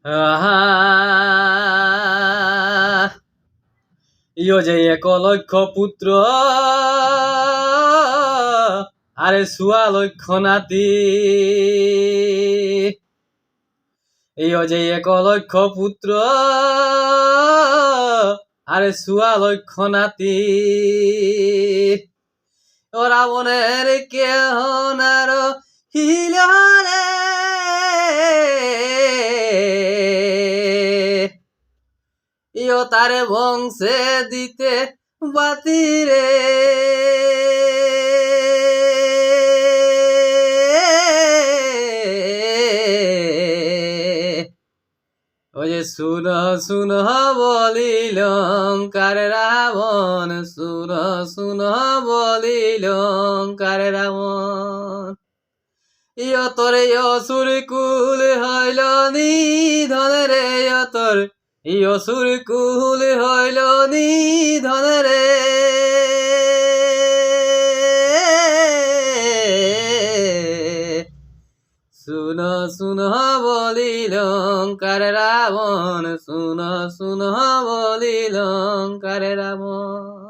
আহা ইয় যে এক লক্ষ পুত্র আরে সুয়া লক্ষ নাতি ইয় যে এক লক্ষ পুত্র আরে সুয়া লক্ষ নাতি ও রাবণের কেহ নার হিলারে ইয় তারে বংশে দিতে বাতিরে ওই যে শুন শুন বলিল কার রাবণ শুন শুন বলিল কার রাবণ ইয় তোরে অসুর কুল হইল নিধন রে তোর ইয় সুর কুল হইল নিধন রে শুন শুন বলিল কার রাবণ শুন শুন বলিল কার রাবণ।